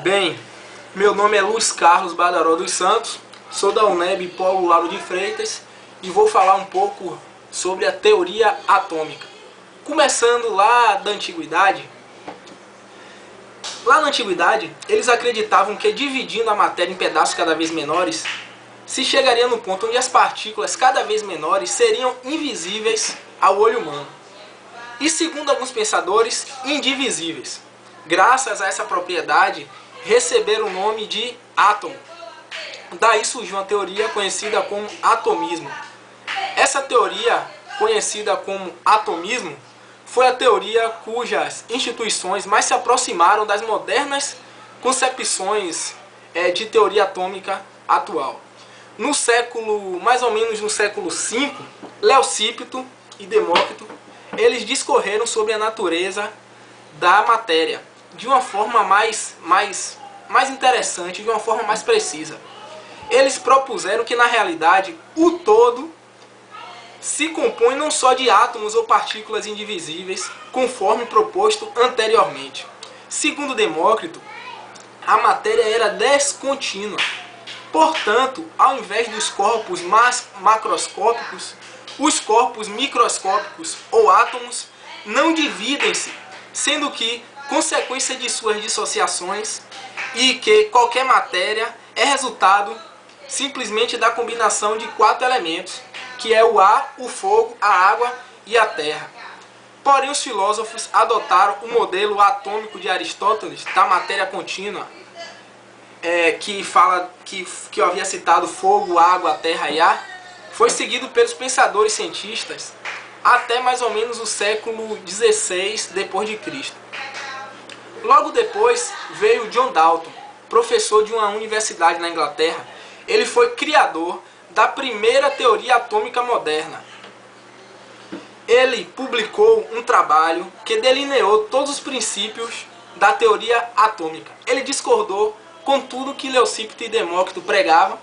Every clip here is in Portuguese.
Bem, meu nome é Luiz Carlos Badaró dos Santos, sou da UNEB Polo Lauro de Freitas e vou falar um pouco sobre a teoria atômica. Começando lá da antiguidade, eles acreditavam que dividindo a matéria em pedaços cada vez menores, se chegaria no ponto onde as partículas cada vez menores seriam invisíveis ao olho humano. E segundo alguns pensadores, indivisíveis. Graças a essa propriedade, receberam o nome de átomo. Daí surgiu uma teoria conhecida como atomismo. Essa teoria, conhecida como atomismo, foi a teoria cujas instituições mais se aproximaram das modernas concepções de teoria atômica atual. Mais ou menos no século V, Leucípito e Demócrito, eles discorreram sobre a natureza da matéria de uma forma mais interessante, de uma forma mais precisa. Eles propuseram que na realidade o todo se compõe não só de átomos ou partículas indivisíveis, conforme proposto anteriormente. Segundo Demócrito, a matéria era descontínua. Portanto, ao invés dos corpos macroscópicos, os corpos microscópicos ou átomos não dividem-se, sendo que consequência de suas dissociações e que qualquer matéria é resultado simplesmente da combinação de 4 elementos, que é o ar, o fogo, a água e a terra. Porém, os filósofos adotaram o modelo atômico de Aristóteles da matéria contínua, que eu havia citado, fogo, água, terra e ar, foi seguido pelos pensadores cientistas até mais ou menos o século XVI d.C. Logo depois veio John Dalton, professor de uma universidade na Inglaterra. Ele foi criador da primeira teoria atômica moderna. Ele publicou um trabalho que delineou todos os princípios da teoria atômica. Ele discordou com tudo que Leucípito e Demócrito pregavam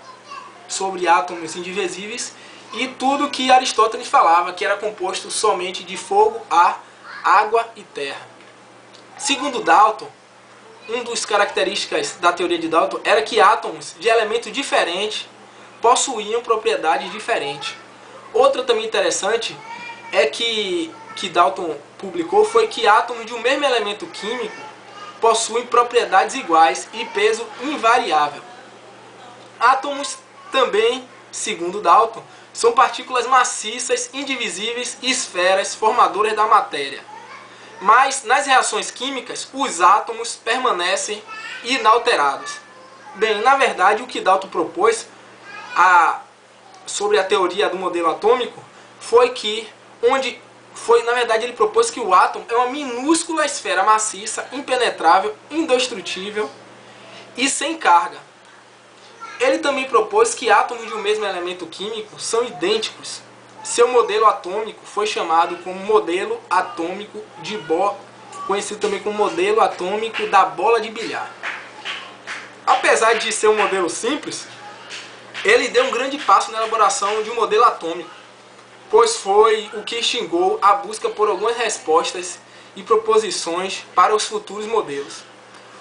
sobre átomos indivisíveis e tudo que Aristóteles falava, que era composto somente de fogo, ar, água e terra. Segundo Dalton, uma das características da teoria de Dalton era que átomos de elementos diferentes possuíam propriedades diferentes. Outra também interessante é que Dalton publicou foi que átomos de um mesmo elemento químico possuem propriedades iguais e peso invariável. Átomos também, segundo Dalton, são partículas maciças, indivisíveis e esferas formadoras da matéria. Mas nas reações químicas, os átomos permanecem inalterados. Bem, na verdade, o que Dalton propôs sobre a teoria do modelo atômico foi que, na verdade, ele propôs que o átomo é uma minúscula esfera maciça, impenetrável, indestrutível e sem carga. Ele também propôs que átomos de um mesmo elemento químico são idênticos. Seu modelo atômico foi chamado como modelo atômico de Bohr, conhecido também como modelo atômico da bola de bilhar. Apesar de ser um modelo simples, ele deu um grande passo na elaboração de um modelo atômico, pois foi o que instigou a busca por algumas respostas e proposições para os futuros modelos.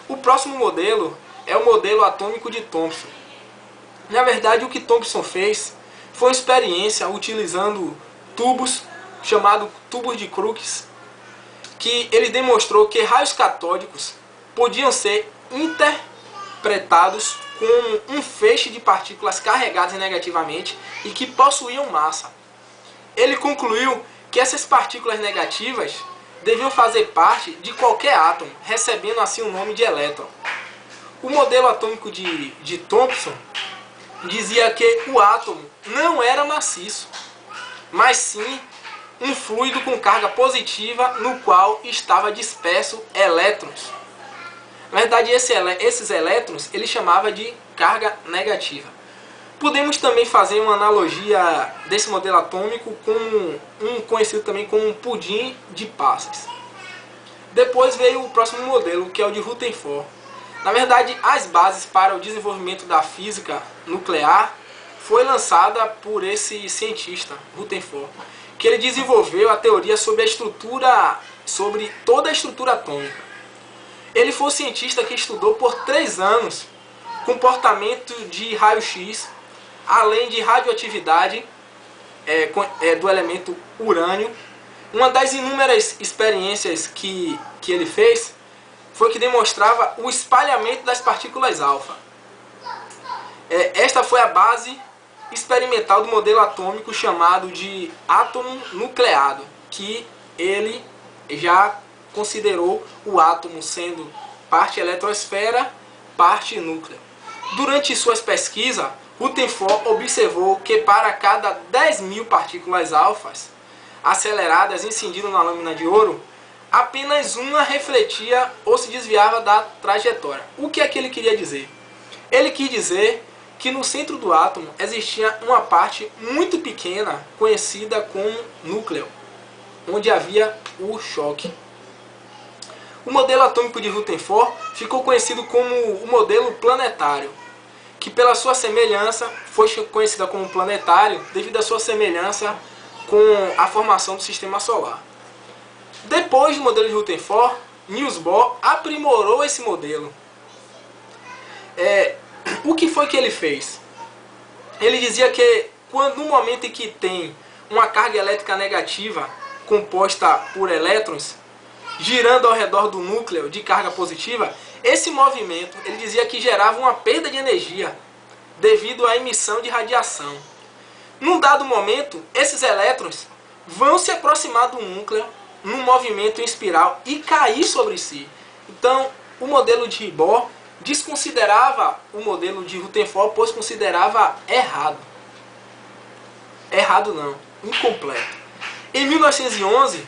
O próximo modelo é o modelo atômico de Thomson. Na verdade, o que Thomson fez foi uma experiência utilizando tubos, chamados tubos de Crookes, que ele demonstrou que raios catódicos podiam ser interpretados como um feixe de partículas carregadas negativamente e que possuíam massa. Ele concluiu que essas partículas negativas deviam fazer parte de qualquer átomo, recebendo assim o nome de elétron. O modelo atômico de Thomson dizia que o átomo não era maciço, mas sim um fluido com carga positiva no qual estava disperso elétrons. Na verdade, esses elétrons ele chamava de carga negativa. Podemos também fazer uma analogia desse modelo atômico com um conhecido também como um pudim de passas. Depois veio o próximo modelo, que é o de Rutherford. Na verdade, as bases para o desenvolvimento da física nuclear foi lançada por esse cientista, Rutherford, que ele desenvolveu a teoria sobre toda a estrutura atômica. Ele foi o cientista que estudou por 3 anos comportamento de raio-x, além de radioatividade do elemento urânio. Uma das inúmeras experiências que ele fez foi que demonstrava o espalhamento das partículas alfa. Esta foi a base experimental do modelo atômico chamado de átomo nucleado, que ele já considerou o átomo sendo parte eletrosfera, parte núcleo. Durante suas pesquisas, Rutherford observou que para cada 10.000 partículas alfas aceleradas incendidas na lâmina de ouro, apenas uma refletia ou se desviava da trajetória. O que é que ele queria dizer? Ele quis dizer que no centro do átomo existia uma parte muito pequena, conhecida como núcleo, onde havia o choque. O modelo atômico de Rutherford ficou conhecido como o modelo planetário, que pela sua semelhança foi conhecida como planetário devido à sua semelhança com a formação do sistema solar. Depois do modelo de Rutherford, Niels Bohr aprimorou esse modelo. O que foi que ele fez? Ele dizia que no momento em que tem uma carga elétrica negativa composta por elétrons girando ao redor do núcleo de carga positiva, esse movimento, ele dizia que gerava uma perda de energia devido à emissão de radiação. Num dado momento, esses elétrons vão se aproximar do núcleo num movimento em espiral e cair sobre si. Então, o modelo de Bohr desconsiderava o modelo de Rutherford, pois considerava errado. Errado não, incompleto. Em 1911,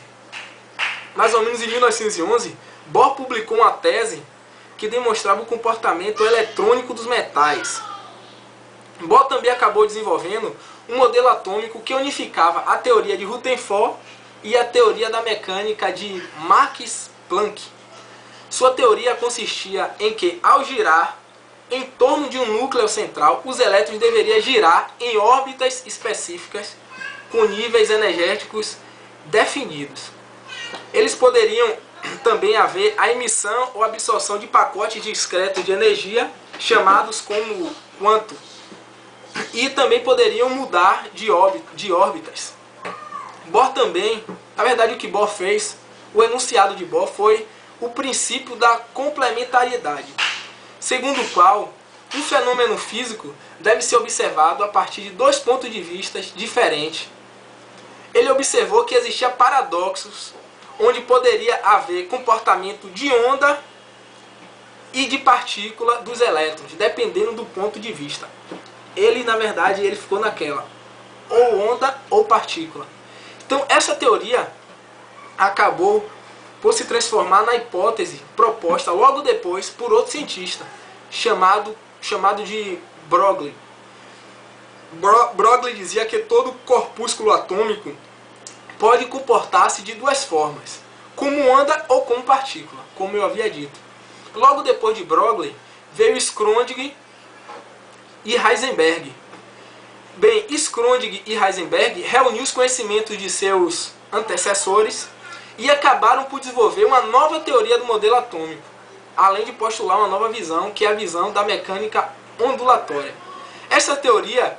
mais ou menos em 1911, Bohr publicou uma tese que demonstrava o comportamento eletrônico dos metais. Bohr também acabou desenvolvendo um modelo atômico que unificava a teoria de Rutherford e a teoria da mecânica de Max Planck. Sua teoria consistia em que, ao girar em torno de um núcleo central, os elétrons deveriam girar em órbitas específicas com níveis energéticos definidos. Eles poderiam também haver a emissão ou absorção de pacotes discretos de energia, chamados como quanto, e também poderiam mudar de órbitas. Bohr também, na verdade o que Bohr fez, o enunciado de Bohr foi o princípio da complementariedade, segundo o qual um fenômeno físico deve ser observado a partir de 2 pontos de vista diferentes. Ele observou que existia paradoxos onde poderia haver comportamento de onda e de partícula dos elétrons, dependendo do ponto de vista. Ele, na verdade, ele ficou naquela, ou onda ou partícula. Então, essa teoria acabou por se transformar na hipótese proposta logo depois por outro cientista, chamado de Broglie. Broglie dizia que todo corpúsculo atômico pode comportar-se de 2 formas, como onda ou como partícula, como eu havia dito. Logo depois de Broglie, veio Schrödinger e Heisenberg. Bem, Schrödinger e Heisenberg reuniram os conhecimentos de seus antecessores e acabaram por desenvolver uma nova teoria do modelo atômico, além de postular uma nova visão, que é a visão da mecânica ondulatória. Essa teoria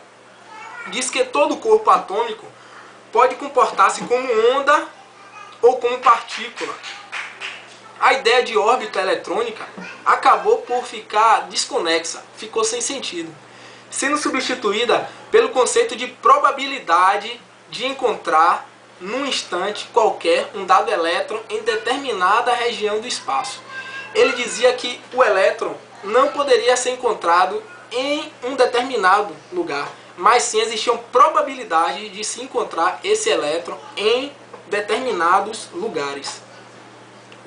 diz que todo corpo atômico pode comportar-se como onda ou como partícula. A ideia de órbita eletrônica acabou por ficar desconexa, ficou sem sentido, sendo substituída pelo conceito de probabilidade de encontrar num instante qualquer um dado elétron em determinada região do espaço. Ele dizia que o elétron não poderia ser encontrado em um determinado lugar, mas sim existiam probabilidades de se encontrar esse elétron em determinados lugares.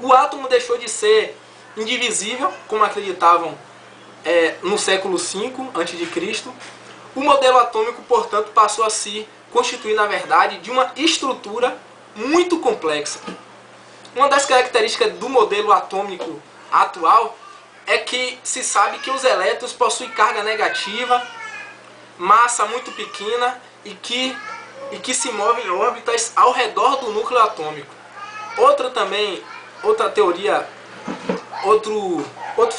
O átomo deixou de ser indivisível, como acreditavam no século V a.C. O modelo atômico, portanto, passou a se constituir, na verdade, de uma estrutura muito complexa. Uma das características do modelo atômico atual é que se sabe que os elétrons possuem carga negativa, massa muito pequena e que se movem em órbitas ao redor do núcleo atômico. Outra teoria outro fundamento